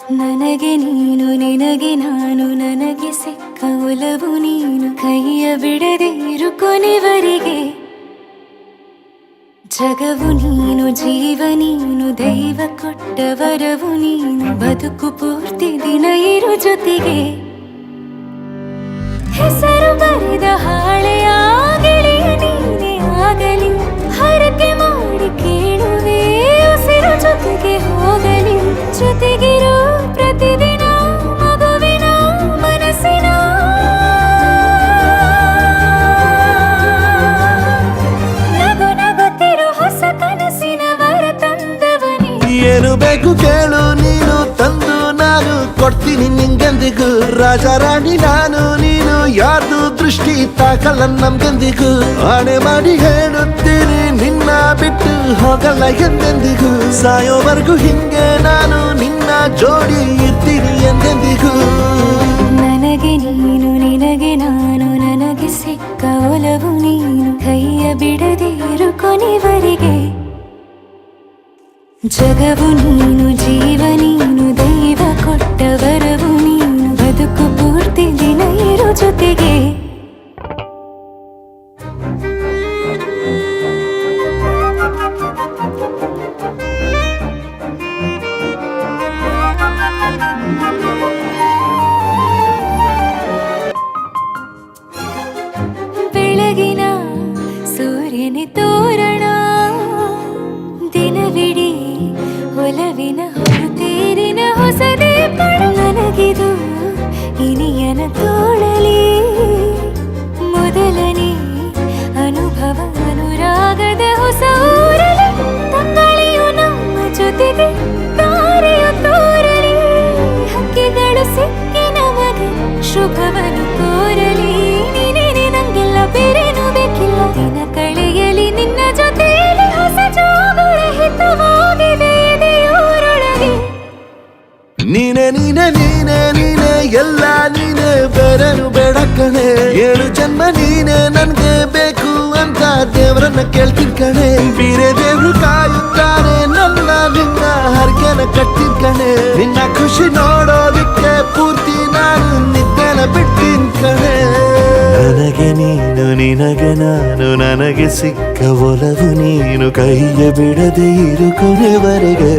ನನಗೆ ನೀನು ನಿನಗೆ ನಾನು ನನಗೆ ಸಿಕ್ಕ ಒಲವು ನೀನು ಕೈಯ ಬಿಡದೆ ಇರು ಕೊನೆವರೆಗೆ ಜಗವು ನೀನು ಜೀವ ನೀನು ದೈವ ಕೊಟ್ಟ ವರವು ನೀನು ಬದುಕು ಪೂರ್ತಿ ದಿನ ಇರು ಜೊತೆಗೆ ಹೆಸರು ಬರೆದ ಹಾಳೆಯಾಗಲಿ ನೀನೇ ಆಗಲಿ ಹರಕೆ ಮಾಡಿ ಕೇಳುವೆ ಉಸಿರು ಜೊತೆಗೆ ಹೋಗಲಿ ಜೊತೆಗಿರೋ ಪ್ರತಿದಿನ ಮಗುವಿನ ಮನಸ್ಸಿನ ನಗು ನಗುತ್ತಿರೋ ಹೊಸ ಕನಸಿನ ವರ ತಂದವನೇ ಏನು ಬೇಕು ಕೇಳು ನೀನು ತಂದು ನಾನು ಕೊಡ್ತೀನಿ ನಿಂಗೆಂದಿಗೂ ರಾಜ ರಾಣಿ ನಾನು ನೀನು ಯಾರ್ದು ದೃಷ್ಟಿ ತಾಕಲ್ಲ ನಮ್ಗೆಂದಿಗೂ ಆಣೆ ಮಾಡಿ ಹೇಳುತ್ತೀನಿ ನಿನ್ನ ಬಿಟ್ಟು ಹೋಗಲ್ಲ ಎಂದೆಂದಿಗೂ ಸಾಯೋವರೆಗೂ ಹಿಂಗೆ ನಾನು ನಿನ್ನ ಜೋಡಿ ಇರ್ತೀನಿ ಎಂದೆಂದಿಗೂ ನನಗೆ ನೀನು ನಿನಗೆ ನಾನು ನನಗೆ ಸಿಕ್ಕ ಒಲವು ನೀನು ಕೈಯ ಬಿಡದೆ ಇರು ಕೊನೆವರೆಗೆ ಜಗವು ನೀನು ಜೀವ ನೀನು ದೈವ ಕೊಟ್ಟ ವರವು ನೀನು ಬದುಕು ಪೂರ್ತಿ ದಿನ ಇರು ಜೊತೆಗೆ ಬೆಳಗಿನ ಸೂರ್ಯನ ತೋರಣ ದಿನವಿಡೀ ಒಲವಿನ ಹೊರತೇರಿನ ಹೊಸದೇ ಪಡ ನನಗಿದು ಇನಿಯನ ತೋಳಲಿ ಮೊದಲನೇ ಅನುಭವ ಅನುರಾಗದ ಹೊಸ ಊರಲಿ ತಂಗಳಿಯು ನಮ್ಮ ಜೊತೆಗೆ ತಾರೆಯು ತೋರಲಿ ಹಕ್ಕಿಗಳು ಸಿಕ್ಕಿ ನಮಗೆ ಶುಭವನ್ನು ಕೋರಲಿ ನೀನೇ ನಂಗೆಲ್ಲ ಬೇರೇನು ಬೇಕಿಲ್ಲ ದಿನ ಕಳೆಯಲಿ ನಿನ್ನ ಜೊತೆಯಲ್ಲಿ ಹೊಸ ಜೋಗುಳ ಹಿತವಾಗಿದೆ ಎದೆಯೂರೊಳಗೆ ನೀನೆ ನೀನೆ ನೀನೆ ನೀನೆ ಎಲ್ಲ ನೀನೆ ಬೇರೆನು ಬೇಡ ಕಣೆ ಏಳು ಜನ್ಮ ನೀನೆ ನನ್ಗೆ ಬೇಕು ಅಂತ ದೇವರನ್ನ ಕೇಳ್ತೀನಿ ಕಣೆ ಬೇರೆ ದೇವ್ರು ಕಾಯುತ್ತಾನೆ ನನ್ನ ನಿನ್ನ ಹರ್ಗೆನ ಕಟ್ಟಿನ ಕಣೆ ನಿನ್ನ ಖುಷಿ ನೋಡೋದಿಕ್ಕೆ ಪೂರ್ತಿ ನಾನು ನಿದ್ದೆನ ಬಿಟ್ಟಿನ್ ಕಣೆ ನನಗೆ ನೀನು ನಿನಗೆ ನಾನು ನನಗೆ ಸಿಕ್ಕ ಒಲವು ನೀನು ಕೈಯ ಬಿಡದೆ ಇರು ಕೊನೆವರೆಗೆ